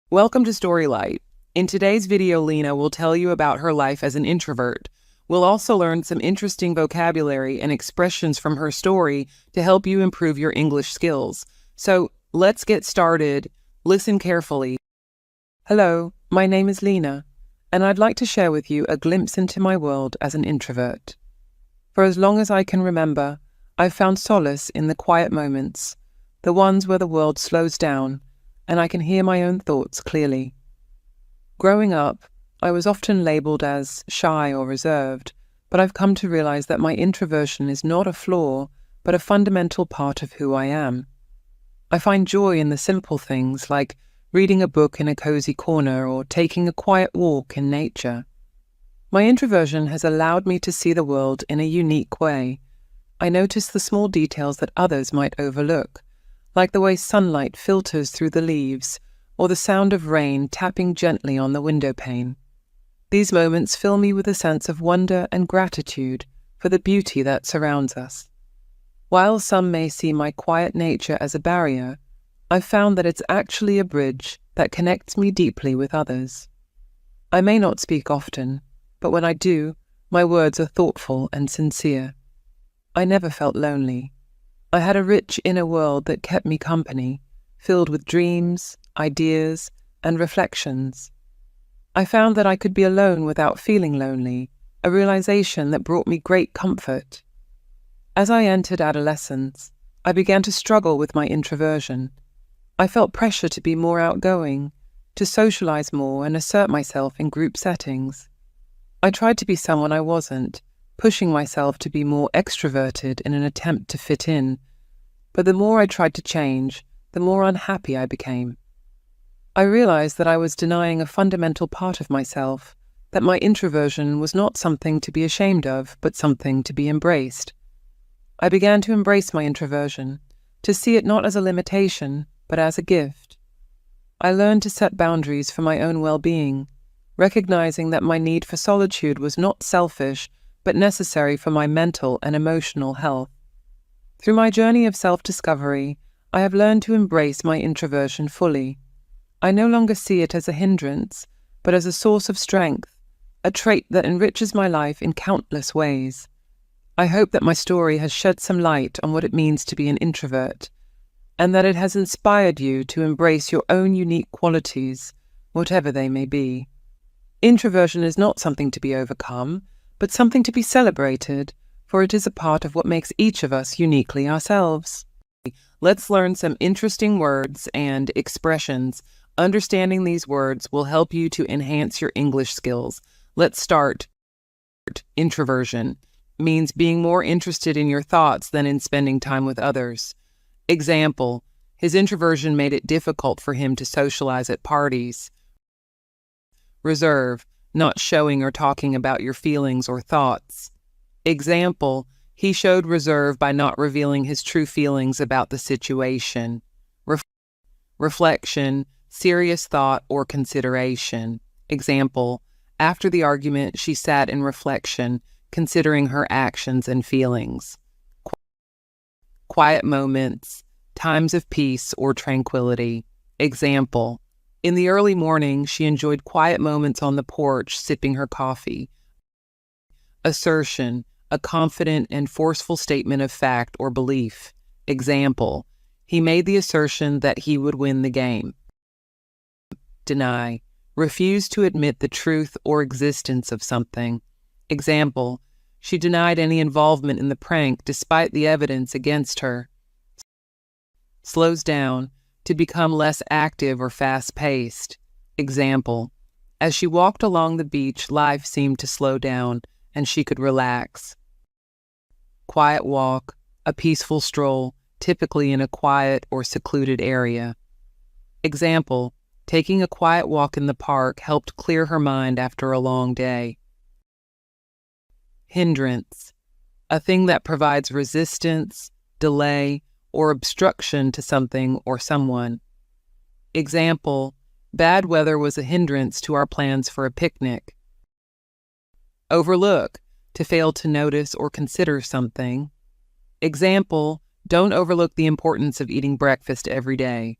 Welcome to Storylight. In today's video, Lena will tell you about her life as an introvert. We'll also learn some interesting vocabulary and expressions from her story to help you improve your English skills. So let's get started. Listen carefully. Hello, my name is Lena, and I'd like to share with you a glimpse into my world as an introvert. For as long as I can remember, I've found solace in the quiet moments, the ones where the world slows down and I can hear my own thoughts clearly. Growing up, I was often labeled as shy or reserved, but I've come to realize that my introversion is not a flaw, but a fundamental part of who I am. I find joy in the simple things like reading a book in a cozy corner or taking a quiet walk in nature. My introversion has allowed me to see the world in a unique way. I notice the small details that others might overlook, like the way sunlight filters through the leaves or the sound of rain tapping gently on the window pane. These moments fill me with a sense of wonder and gratitude for the beauty that surrounds us. While some may see my quiet nature as a barrier, I've found that it's actually a bridge that connects me deeply with others. I may not speak often, but when I do, my words are thoughtful and sincere. I never felt lonely. I had a rich inner world that kept me company, filled with dreams, ideas, and reflections. I found that I could be alone without feeling lonely, a realization that brought me great comfort. As I entered adolescence, I began to struggle with my introversion. I felt pressure to be more outgoing, to socialize more and assert myself in group settings. I tried to be someone I wasn't, pushing myself to be more extroverted in an attempt to fit in. But the more I tried to change, the more unhappy I became. I realized that I was denying a fundamental part of myself, that my introversion was not something to be ashamed of, but something to be embraced. I began to embrace my introversion, to see it not as a limitation, but as a gift. I learned to set boundaries for my own well-being, recognizing that my need for solitude was not selfish, but necessary for my mental and emotional health. Through my journey of self-discovery, I have learned to embrace my introversion fully. I no longer see it as a hindrance, but as a source of strength, a trait that enriches my life in countless ways. I hope that my story has shed some light on what it means to be an introvert, and that it has inspired you to embrace your own unique qualities, whatever they may be. Introversion is not something to be overcome, but something to be celebrated, for it is a part of what makes each of us uniquely ourselves. Let's learn some interesting words and expressions. Understanding these words will help you to enhance your English skills. Let's start. Introversion means being more interested in your thoughts than in spending time with others. Example, his introversion made it difficult for him to socialize at parties. Reserve, not showing or talking about your feelings or thoughts. Example, he showed reserve by not revealing his true feelings about the situation. Reflection, serious thought or consideration. Example, after the argument, she sat in reflection, considering her actions and feelings. Quiet moments, times of peace or tranquility. Example, in the early morning, she enjoyed quiet moments on the porch, sipping her coffee. Assertion, a confident and forceful statement of fact or belief. Example, he made the assertion that he would win the game. Deny, refuse to admit the truth or existence of something. Example, she denied any involvement in the prank despite the evidence against her. Slows down, to become less active or fast-paced. Example, as she walked along the beach, life seemed to slow down and she could relax. Quiet walk, a peaceful stroll, typically in a quiet or secluded area. Example, taking a quiet walk in the park helped clear her mind after a long day. Hindrance, a thing that provides resistance, delay, or obstruction to something or someone. Example, bad weather was a hindrance to our plans for a picnic. Overlook, to fail to notice or consider something. Example, don't overlook the importance of eating breakfast every day.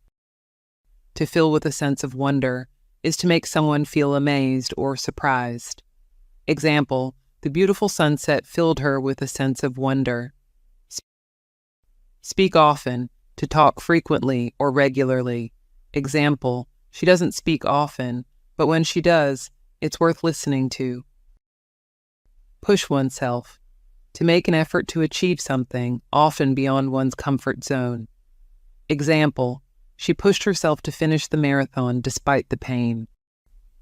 to fill with a sense of wonder, is to make someone feel amazed or surprised. Example, the beautiful sunset filled her with a sense of wonder. Speak often, to talk frequently or regularly. Example, she doesn't speak often, but when she does, it's worth listening to. Push oneself, to make an effort to achieve something, often beyond one's comfort zone. Example, she pushed herself to finish the marathon despite the pain.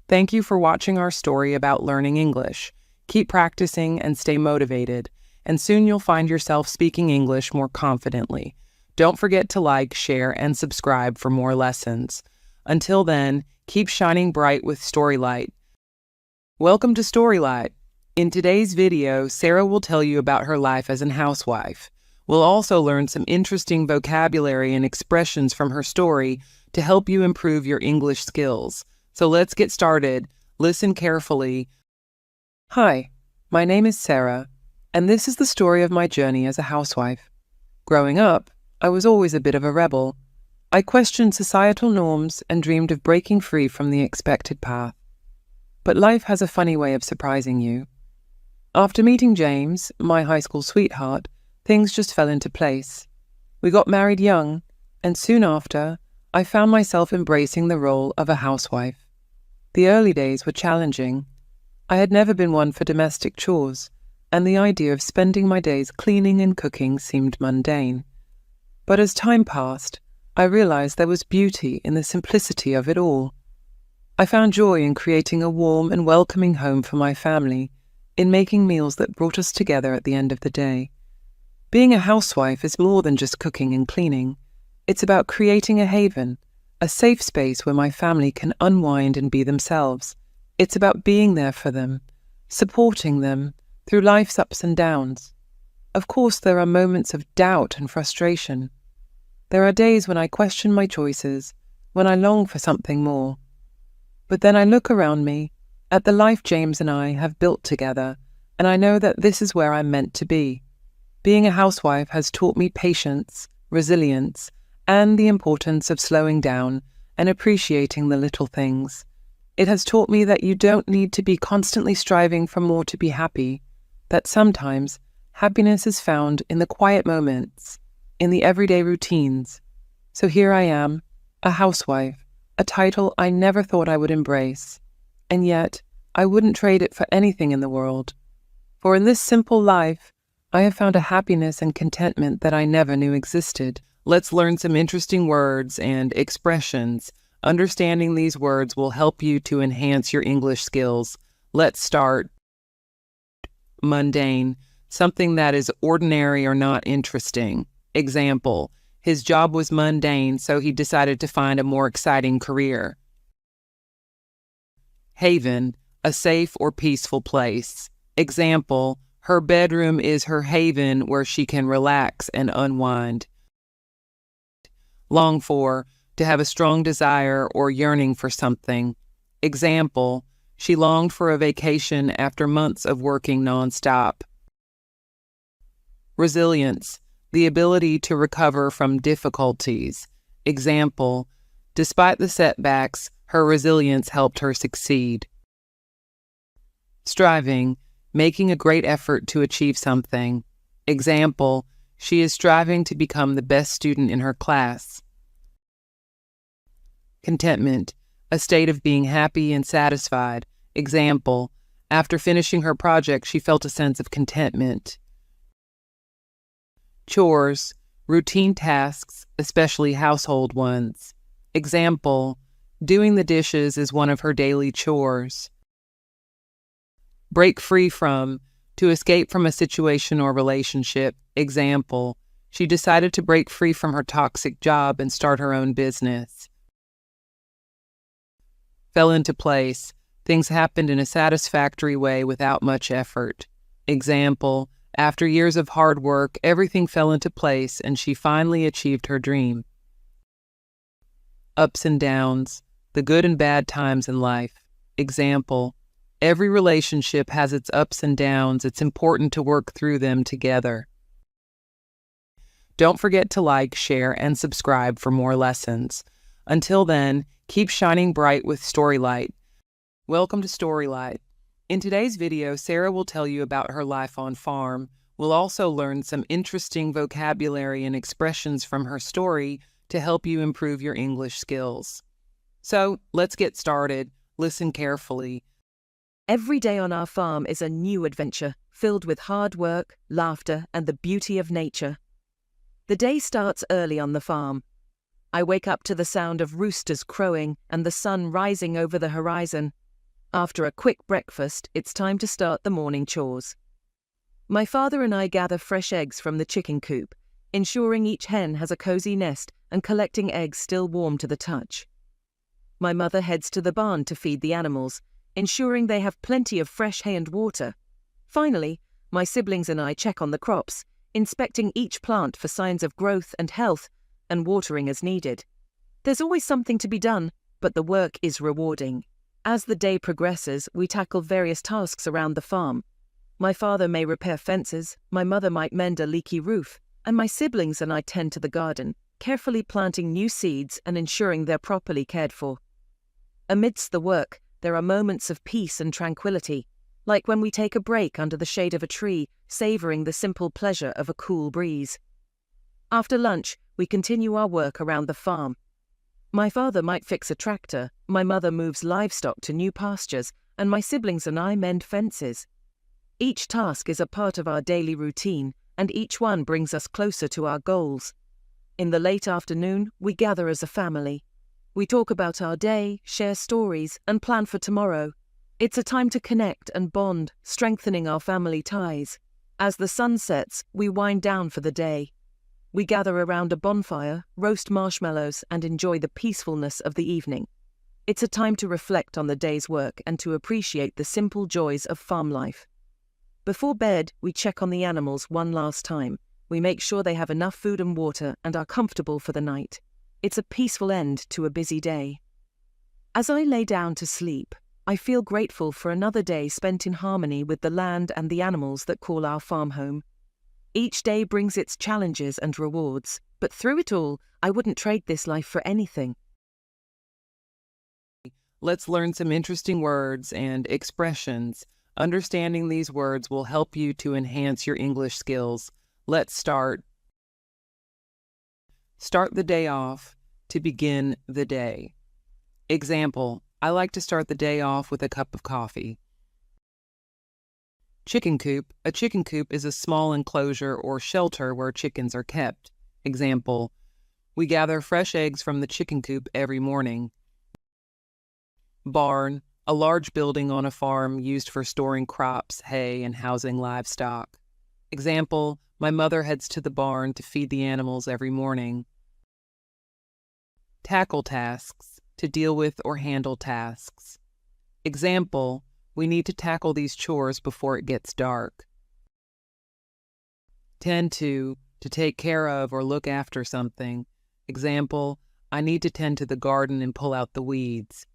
Thank you for watching our story about learning English. Keep practicing and stay motivated, and soon you'll find yourself speaking English more confidently. Don't forget to like, share, and subscribe for more lessons. Until then, keep shining bright with Storylight. Welcome to Storylight. In today's video, Sarah will tell you about her life as a housewife. We'll also learn some interesting vocabulary and expressions from her story to help you improve your English skills. So let's get started. Listen carefully. Hi, my name is Sarah, and this is the story of my journey as a housewife. Growing up, I was always a bit of a rebel. I questioned societal norms and dreamed of breaking free from the expected path. But life has a funny way of surprising you. After meeting James, my high school sweetheart, things just fell into place. We got married young, and soon after, I found myself embracing the role of a housewife. The early days were challenging. I had never been one for domestic chores, and the idea of spending my days cleaning and cooking seemed mundane. But as time passed, I realized there was beauty in the simplicity of it all. I found joy in creating a warm and welcoming home for my family, in making meals that brought us together at the end of the day. Being a housewife is more than just cooking and cleaning. It's about creating a haven, a safe space where my family can unwind and be themselves. It's about being there for them, supporting them through life's ups and downs. Of course, there are moments of doubt and frustration. There are days when I question my choices, when I long for something more. But then I look around me at the life James and I have built together, and I know that this is where I'm meant to be. Being a housewife has taught me patience, resilience, and the importance of slowing down and appreciating the little things. It has taught me that you don't need to be constantly striving for more to be happy, that sometimes happiness is found in the quiet moments, in the everyday routines. So here I am, a housewife, a title I never thought I would embrace. And yet, I wouldn't trade it for anything in the world. For in this simple life, I have found a happiness and contentment that I never knew existed. Let's learn some interesting words and expressions. Understanding these words will help you to enhance your English skills. Let's start. Mundane, something that is ordinary or not interesting. Example, his job was mundane, so he decided to find a more exciting career. Haven, a safe or peaceful place. Example, her bedroom is her haven where she can relax and unwind. Long for, to have a strong desire or yearning for something. Example, she longed for a vacation after months of working nonstop. Resilience, the ability to recover from difficulties. Example, despite the setbacks, her resilience helped her succeed. Striving, making a great effort to achieve something. Example, she is striving to become the best student in her class. Contentment, a state of being happy and satisfied. Example, after finishing her project, she felt a sense of contentment. Chores, routine tasks, especially household ones. Example, doing the dishes is one of her daily chores. Break free from, to escape from a situation or relationship. Example, she decided to break free from her toxic job and start her own business. Fell into place, things happened in a satisfactory way without much effort. Example, after years of hard work, everything fell into place and she finally achieved her dream. Ups and downs, the good and bad times in life. Example, every relationship has its ups and downs. It's important to work through them together. Don't forget to like, share, and subscribe for more lessons. Until then, Keep shining bright with Storylight. Welcome to Storylight. In today's video, Sarah will tell you about her life on farm. We'll also learn some interesting vocabulary and expressions from her story to help you improve your English skills. So, let's get started. Listen carefully. Every day on our farm is a new adventure, filled with hard work, laughter, and the beauty of nature. The day starts early on the farm. I wake up to the sound of roosters crowing and the sun rising over the horizon. After a quick breakfast, it's time to start the morning chores. My father and I gather fresh eggs from the chicken coop, ensuring each hen has a cozy nest and collecting eggs still warm to the touch. My mother heads to the barn to feed the animals, ensuring they have plenty of fresh hay and water. Finally, my siblings and I check on the crops, inspecting each plant for signs of growth and health, and watering as needed. There's always something to be done, but the work is rewarding. As the day progresses, we tackle various tasks around the farm. My father may repair fences, my mother might mend a leaky roof, and my siblings and I tend to the garden, carefully planting new seeds and ensuring they're properly cared for. Amidst the work, there are moments of peace and tranquility, like when we take a break under the shade of a tree, savoring the simple pleasure of a cool breeze. After lunch, we continue our work around the farm. My father might fix a tractor, my mother moves livestock to new pastures, and my siblings and I mend fences. Each task is a part of our daily routine, and each one brings us closer to our goals. In the late afternoon, we gather as a family. We talk about our day, share stories, and plan for tomorrow. It's a time to connect and bond, strengthening our family ties. As the sun sets, we wind down for the day. We gather around a bonfire, roast marshmallows, and enjoy the peacefulness of the evening. It's a time to reflect on the day's work and to appreciate the simple joys of farm life. Before bed, we check on the animals one last time. We make sure they have enough food and water and are comfortable for the night. It's a peaceful end to a busy day. As I lay down to sleep, I feel grateful for another day spent in harmony with the land and the animals that call our farm home. Each day brings its challenges and rewards, but through it all, I wouldn't trade this life for anything. Let's learn some interesting words and expressions. Understanding these words will help you to enhance your English skills. Let's start. Start the day off, to begin the day. Example, I like to start the day off with a cup of coffee. Chicken coop. A chicken coop is a small enclosure or shelter where chickens are kept. Example, we gather fresh eggs from the chicken coop every morning. Barn. A large building on a farm used for storing crops, hay, and housing livestock. Example, my mother heads to the barn to feed the animals every morning. Tackle tasks. To deal with or handle tasks. Example, we need to tackle these chores before it gets dark. Tend to take care of or look after something. Example, I need to tend to the garden and pull out the weeds.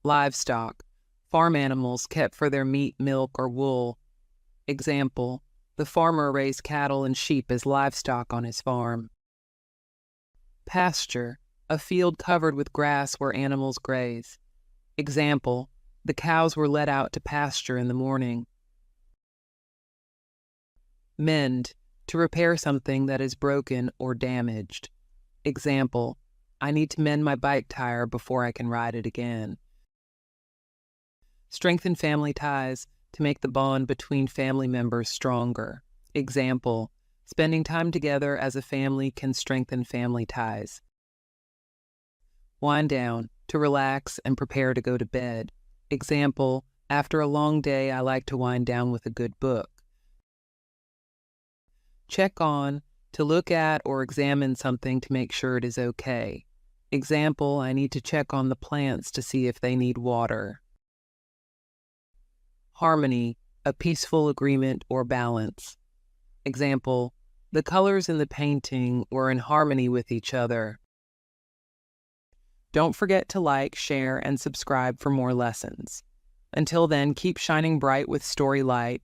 Livestock, farm animals kept for their meat, milk, or wool. Example, the farmer raised cattle and sheep as livestock on his farm. Pasture, a field covered with grass where animals graze. Example, the cows were let out to pasture in the morning. Mend, to repair something that is broken or damaged. Example, I need to mend my bike tire before I can ride it again. Strengthen family ties, to make the bond between family members stronger. Example, spending time together as a family can strengthen family ties. Wind down, to relax and prepare to go to bed. Example, after a long day, I like to wind down with a good book. Check on, to look at or examine something to make sure it is okay. Example, I need to check on the plants to see if they need water. Harmony, a peaceful agreement or balance. Example, the colors in the painting were in harmony with each other. Don't forget to like, share, and subscribe for more lessons. Until then, keep shining bright with Storylight.